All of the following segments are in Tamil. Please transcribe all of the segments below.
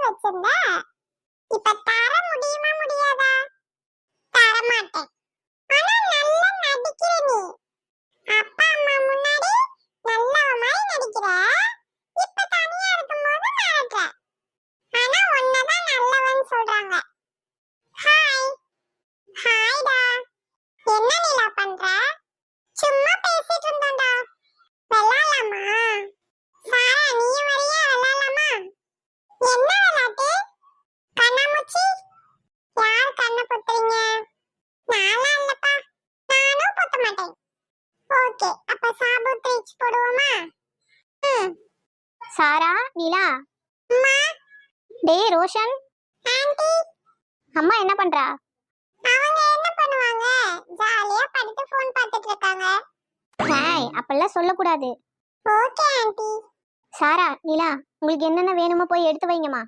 வச்சிருந்த. இப்ப தர முடியுமா முடியாதா? தர மாட்டேன். ஆனா நல்லா நடிக்கிற நீ. அப்பா அம்மா முன்னாடி நல்லவ மாதிரி நடிக்கிற. இப்ப தனியா இருக்கும்போது மாறுற. ஆனா உன்னதான் நல்லவன்னு சொல்றாங்க. ஹாய். ஹாய்டா. என்ன நீலா பண்ற? சும்மா பேசிட்டு இருந்தோம்டா. விளையாடலாமா? சாரா நீ வரியா விளையாடலாமா? என்ன விளையாட்டு? கண்ணாமூச்சி? யார் கண்ணை பொத்துறீங்க? நானா இல்லப்பா. நானும் பொத்த மாட்டேன். ஓகே, அப்ப சாபுத் ரீச் போடுவோமா? சாரா, நீலா. அம்மா. டேய் ரோஷன். ஆன்ட்டி. அம்மா என்ன பண்றா? அவங்க என்ன பண்ணுவாங்க? ஜாலியா படுத்து ஃபோன் பார்த்துட்டு இருக்காங்க. ஹாய், அப்பெல்லாம் சொல்லக்கூடாது. Okay aunty. சாரா, நீலா, உங்களுக்கு என்னென்ன வேணுமோ போய் எடுத்து வைங்கம்மா.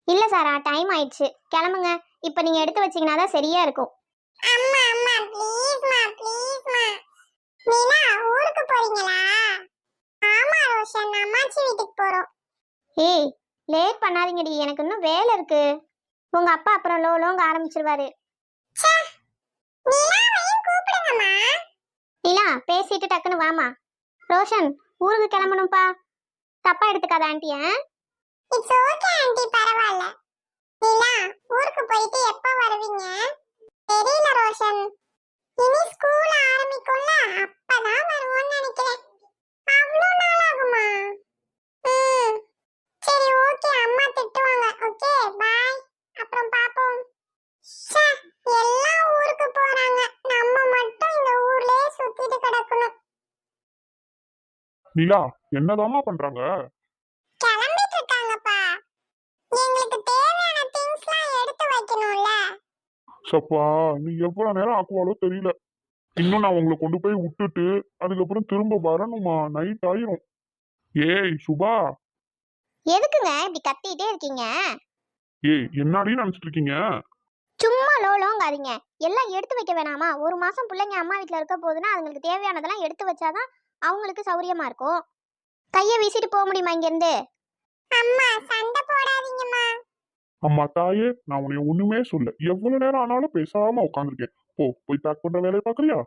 இல்ல சாரா, டைம் ஆயிடுச்சு, கிளம்புங்க. இப்போ நீங்க எடுத்து வச்சீங்கன்னா தான் சரியா இருக்கும். அம்மா அம்மா ப்ளீஸ்மா ப்ளீஸ்மா. நீலா ஊருக்கு போறீங்களா? ஆமா ரோஷன், அம்மாச்சி வீட்டுக்கு போறோம். ஏய், லேட் பண்ணாதீங்கடி, எனக்கு இன்னும் வேலை இருக்கு. உங்க அப்பா அப்புறம் லோலோங்க ஆரம்பிச்சிருவாரு. ச்சே, நீலாவையும் கூப்பிடுங்கம்மா. நீலா, பேசிட்டு டக்குன்னு வாமா. ரோஷன், ஊருக்கு கிளம்பணும்ப்பா. தப்பா எடுத்துக்காத ஆண்டிய. இட்ஸ் ஓகே ஆன்ட்டி, பரவாயில்ல. நீலா ஊருக்கு போயிட்டு எப்போ வருவீங்க? தெரியல ரோஷன். இனி ஸ்கூல் ஆரம்பிக்கும்ல, அப்பதான் வருவோம்னு நினைக்கிறேன். அவ்வளோ நாள் ஆகுமா? சரி ஓகே, அம்மா திட்டுவாங்க. ஓகே பாய், அப்புறம் பாப்போம். ச்சே, எல்லாம் ஊருக்கு போறாங்க, நம்ம மட்டும் இந்த ஊர்லயே சுத்திட்டு கிடக்கணும். நிலா, என்னதாமா பண்றாங்க? கிளம்பிட்டு இருக்காங்கப்பா. எங்களுக்கு தேவையான திங்ஸ்லாம் எடுத்து வைக்கணும்ல. சப்பா, நீ எவ்வளவு நேரம் ஆக்குவாலோ தெரியல. இன்னும் நான் உங்களை கொண்டு போய் விட்டுட்டு அதுக்கப்புறம் திரும்ப வரணுமா? நைட் ஆயிரும். ஏய் சுபா. எதுக்குங்க இப்படி கத்திட்டே இருக்கீங்க? ஏய், என்னடி நினைச்சிட்டு இருக்கீங்க? சும்மா லோலோங்காதீங்க. எல்லாம் எடுத்து வைக்க வேணாமா? ஒரு மாசம் பிள்ளைங்க அம்மா வீட்டில் இருக்க போதுன்னா அதுங்களுக்கு தேவையானதெல்லாம் எடுத்து வச்சாதான் அவங்களுக்கு சௌரியமா இருக்கும். கையை வீசிட்டு போக முடியுமா இங்கேருந்து? அம்மா சண்டை போடாதீங்கம்மா. அம்மா தாயே, நான் உன்னை ஒண்ணுமே சொல்ல. எவ்வளவு நேரம் ஆனாலும் பேசாம உட்காந்துருக்கேன். போய் பேக் பண்ற வேலையை பாக்குறியா?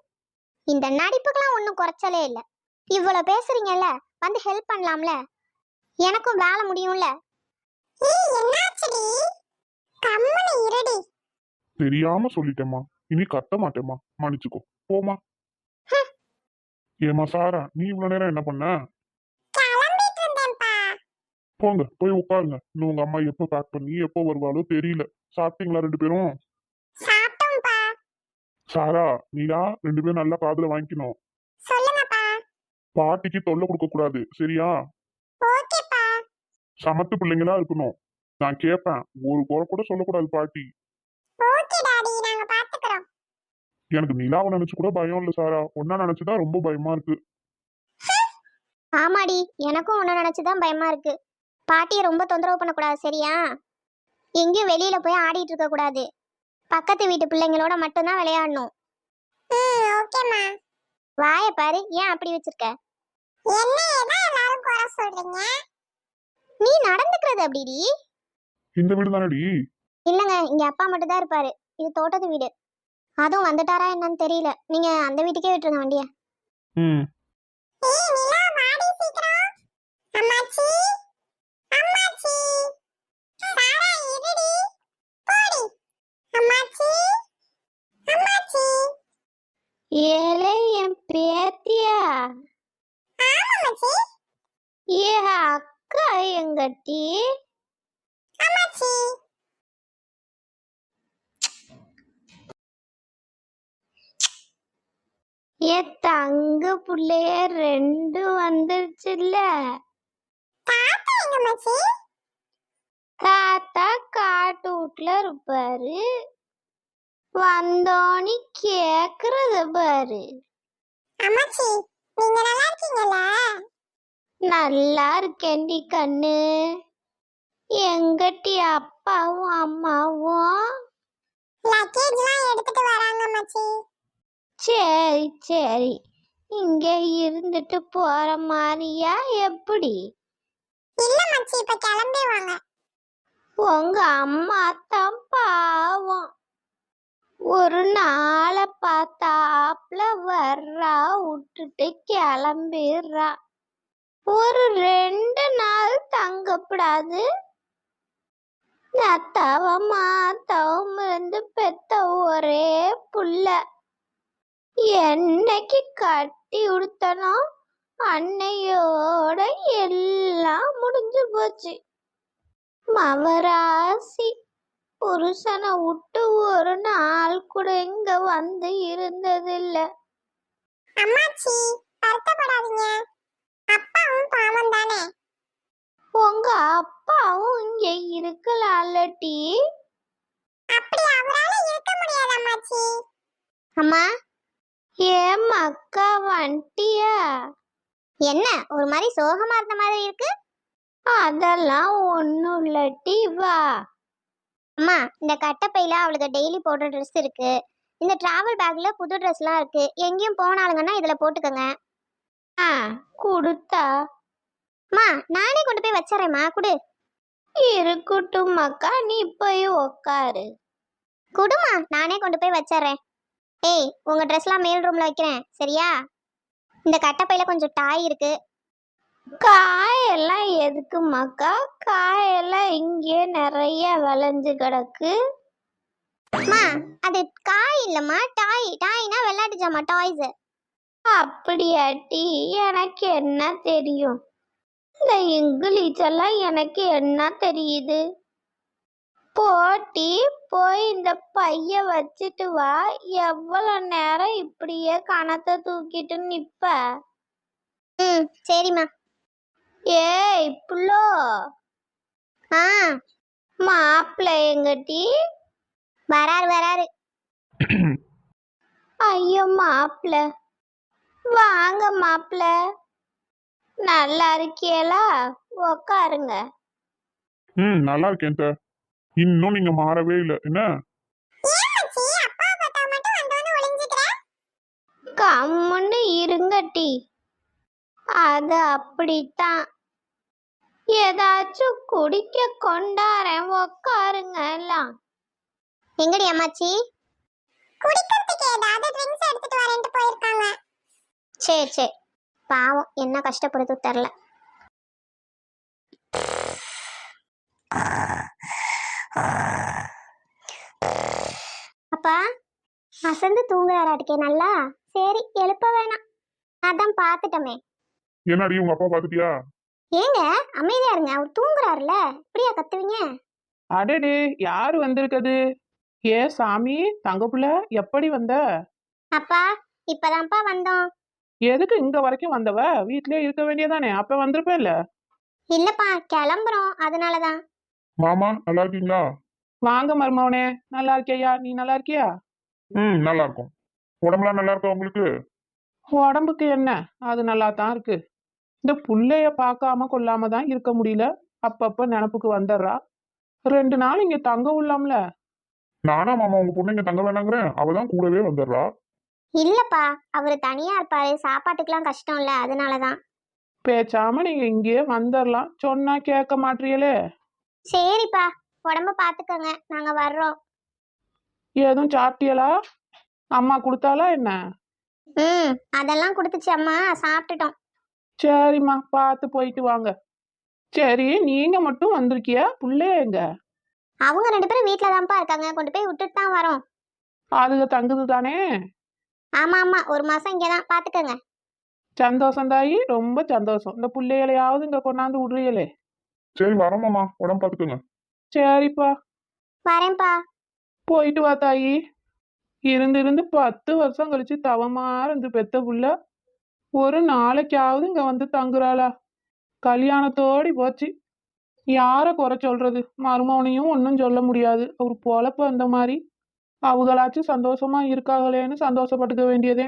இந்த நடிப்புக்கெல்லாம் ஒன்றும் குறைச்சலே இல்லை. இவ்வளோ பேசுறீங்கல்ல, வந்து ஹெல்ப் பண்ணலாம்ல. எனக்கும் வேலை முடியும்ல. ஏய் என்னாச்சுடி? கம்முனு இருடி. தெரியாம சொல்லிட்டேம்மா. இனி கத்த மாட்டேம்மா, மன்னிச்சுக்கோ. போமா. ஏமா சாரா, நீ இவ்வளவு நேரம் என்ன பண்ண? கிளம்பிட்டு இருந்தேன்ப்பா. போங்க போய் உட்காருங்க. இன்னும் உங்க அம்மா எப்போ பேக் பண்ணி எப்போ வருவாளோ தெரியல. சாப்பிட்டீங்களா ரெண்டு பேரும்? சாப்பிட்டோம்ப்பா. சாரா, நீலா, ரெண்டு பேரும் நல்லா காதுல வாங்கிக்கணும். சொல்லுங்கப்பா. பாட்டிக்கு தொல்லை கொடுக்க கூடாது, சரியா? ஓகேப்பா. சமத்து பிள்ளைங்களா இருக்கணும். நான் கேட்பேன், ஒரு குறை கூட சொல்லக்கூடாது பாட்டி. ஓகே டாடி, நாங்க பாத்துக்கிறோம். எனக்கு நிலாவை நினைச்சு கூட பயம் இல்ல சாரா, ஒன்னா நினைச்சுதான் ரொம்ப பயமா இருக்கு. ஆமாடி, எனக்கும் ஒன்று நினச்சிதான் பயமா இருக்கு. பாட்டியை ரொம்ப தொந்தரவு பண்ணக்கூடாது, சரியா? எங்கேயும் வெளியில போய் ஆடிட்டு இருக்க கூடாது. பக்கத்து வீட்டு பிள்ளைங்களோட மட்டும்தான் விளையாடணும். ஓகேம்மா. வாய பாரு, ஏன் அப்படி வச்சிருக்க? என்னையதான் எல்லாரும் குறை சொல்றீங்க. நீ நடந்துக்கிறது அப்படிடி. இந்த வீடு தானடி? இல்லைங்க, இங்க அப்பா மட்டும் தான் இருப்பாரு. இது தோட்டத்து வீடு. அதுவும் வந்துட்டாரா என்னன்னு தெரியல. நீங்க அந்த வீட்டுக்கே விட்டுருங்க வண்டிய. ம். ஏய் நிலா, வாடி சீக்கிரம். அம்மாச்சி, அம்மாச்சி. சாரா இருடி. போடி. அம்மாச்சி, அம்மாச்சி. ஏலே என் பேத்தியா? ஆமா அம்மாச்சி. ஏ அக்கா எங்கட்டி? அம்மாச்சி. ஏ தங்க புள்ளைய ரெண்டு வந்துருச்சுல்ல. தாத்தா எங்க அம்மாச்சி? தாத்தா காட்டு வீட்டுல இருப்பாரு. வந்தோனி கேக்குறத பாரு. அம்மாச்சி, நீங்க நல்லா இருக்கீங்களா? நல்லா இருக்கேன்டி கண்ணு. எங்கட்டி அப்பாவும் அம்மாவும்? லக்கேஜ்லாம் எடுத்துட்டு வராங்க அம்மாச்சி. சரி சரி, இங்க இருந்துட்டு போற மாதிரியா எப்படி? இல்ல அம்மாச்சி, இப்ப கிளம்பிடுவாங்க. உங்க அம்மா தான் பாவம். ஒரு நாளை பார்த்தாப்புல வர்றா, விட்டுட்டு கிளம்பிடுறா. ஒரு 2 நாள் தங்கப்படாது. அத்தாவும் மாத்தாவும் இருந்து பெத்த ஒரே புள்ள. என்னைக்கு கட்டி உடுத்தனோ அன்னையோட எல்லாம் முடிஞ்சு போச்சு. மவராசி புருஷனை விட்டு ஒரு நாள் கூட இங்க வந்து இருந்ததில்ல. அம்மாச்சி வருத்தப்படாதீங்க, அப்பாவும் பாவம் தானே. உங்க அப்பாவும் இங்க இருக்கலாம்லட்டி. அப்படி அவரால இருக்க முடியாது அம்மாச்சி. அம்மா, ஏன் அக்கா வந்துட்டியா? என்ன ஒரு மாதிரி சோகமா இருந்த மாதிரி இருக்கு? அதெல்லாம் ஒண்ணும் இல்லட்டி, வா. அம்மா, இந்த கட்டப்பையில அவளுக்கு டெய்லி போடுற ட்ரெஸ் இருக்கு. இந்த டிராவல் பேக்ல புது ட்ரெஸ்லாம் இருக்கு. எங்கேயும் போனாலுங்கன்னா இதுல போட்டுக்கோங்க. கொடுத்தா? அம்மா, நானே கொண்டு போய் வச்சிடறேம்மா, குடு. இருக்கட்டும் அக்கா, நீ போய் உக்காரு. குடுமா, நானே கொண்டு போய் வச்சிடறேன். ஏய், உங்க ட்ரெஸ்லாம் மேல் ரூம்ல வைக்கிறேன், சரியா? இந்த கட்டப்பையில கொஞ்சம் டாய் இருக்கு. காயெல்லாம் எதுக்குமாக்கா? காயெல்லாம் இங்கே நிறைய விளைஞ்சு கிடக்கு. அம்மா, அது காய் இல்லம்மா, டாய். டாய்னா விளையாட்டு ஜாமா, டாய்ஸ். அப்படியாட்டி? எனக்கு என்ன தெரியும்? இந்த இங்கிலீஷ் எல்லாம் எனக்கு என்ன தெரியுது? போட்டி போய் இந்த பைய வச்சுட்டு வா. எவ்வளவு நேரம் இப்படியே கணத்தை தூக்கிட்டு நிப்ப? சரிம்மா. ஏய் புள்ளோ, மாப்பிள்ளை எங்கட்டி? வராரு. ஐயோ மாப்பிள்ளை, வாங்க மாப்பிள்ளை. நல்லா இருக்கியலா? உக்காருங்க. நல்லா இருக்கேன் சார். இன்னும் நீங்க மாறவே இல்லை என்ன? ஏமாச்சி அப்பாவை பார்த்தா மட்டும் வந்தவன ஒளிஞ்சிக்கிற? கம்முன்னு இருங்கட்டி. அது அப்படித்தான். ஏதாச்சும் குடிக்க கொண்டாரேன், உக்காருங்க எல்லாம். எங்கடி அம்மாச்சி? குடிக்கிறதுக்கு ஏதாவது ட்ரிங்க்ஸ் எடுத்துட்டு வரேன்ட்டு போயிருக்காங்க. சரி, பாவம், என்ன கஷ்டப்படுது தெரில. அப்பா அசந்து தூங்குறாராட்டுக்கே நல்லா. சரி, எழுப்ப வேணாம், அதான் பார்த்துட்டோமே. என்னடி உங்க அப்பா பாத்துட்டியா? ஏங்க அமைதியா இருங்க, அவர் தூங்குறாருல, இப்படியா கத்துவீங்க? அடடே, யாரு வந்திருக்குது? ஏ சாமி, தங்கப்புள்ள எப்படி வந்த? அப்பா, இப்பதான்ப்பா வந்தோம். எதுக்கு இங்க வரைக்கும் வந்தவ? வீட்லயே இருக்க வேண்டியதானே, அப்ப வந்திருப்பேன்ல. இல்லப்பா, கிளம்புறோம், அதனாலதான். மாமா நல்லா இருக்கீங்களா? வாங்க மருமவனே, நல்லா இருக்கியா? நீ நல்லா இருக்கியா? நல்லா இருக்கும். உடம்புலாம் நல்லா இருக்கா உங்களுக்கு? உடம்புக்கு என்ன, அது நல்லா தான் இருக்கு. இந்த புள்ளைய பார்க்காம கொள்ளாம தான் இருக்க முடியல. அப்பப்ப நினப்புக்கு வந்துடுறா. 2 நாள் இங்க தங்க உள்ளாம்ல. நானா மாமா உங்க பொண்ணு இங்க தங்க வேணாங்கிறேன், அவதான் கூடவே வந்துடுறா. இல்லப்பா, அவரு தனியா இருப்பாரு, சாப்பாட்டுக்கெல்லாம் கஷ்டம் இல்ல, அதனாலதான். பேச்சாம நீங்க இங்கேயே வந்துடலாம், சொன்னா கேட்க மாட்டீங்களே. சரிப்பா, உடம்ப பாத்துக்கோங்க, நாங்க வர்றோம். எதுவும் சாப்பிட்டியலா? அம்மா கொடுத்தாலா என்ன? அதெல்லாம் கொடுத்துச்சு அம்மா, சாப்பிட்டுட்டோம். சரிம்மா, பார்த்து போயிட்டு வாங்க. சரி, நீங்க மட்டும் வந்திருக்கியா? புள்ளைய எங்க? அவங்க 2 பேரும் வீட்டுல தான்ப்பா இருக்காங்க, கொண்டு போய் விட்டுட்டு தான் வரோம். அதுக தங்குது தானே? ஆமா, 1 மாசம் இங்கதான், பாத்துக்கோங்க. சந்தோஷம் தாயி, ரொம்ப சந்தோஷம். இந்த பிள்ளைகளையாவது இங்க கொண்டாந்து விடுறீங்களே. சரி வரோம் மாமா, உடம்பு பாத்துக்கோங்க. சரிப்பா, வரேன்ப்பா. போயிட்டு வா தாயி. இருந்து 10 வருஷம் கழிச்சு தவமா இருந்து பெத்த புள்ள ஒரு நாளைக்காவது இங்க வந்து தங்குறாளா? கல்யாணத்தோடி போச்சு. யார குறை சொல்றது? மருமவனையும் ஒன்றும் சொல்ல முடியாது. ஒரு பொழப்பு அந்த மாதிரி. அவங்களாச்சும் சந்தோஷமா இருக்காங்களேன்னு சந்தோஷப்பட்டுக்க வேண்டியதே.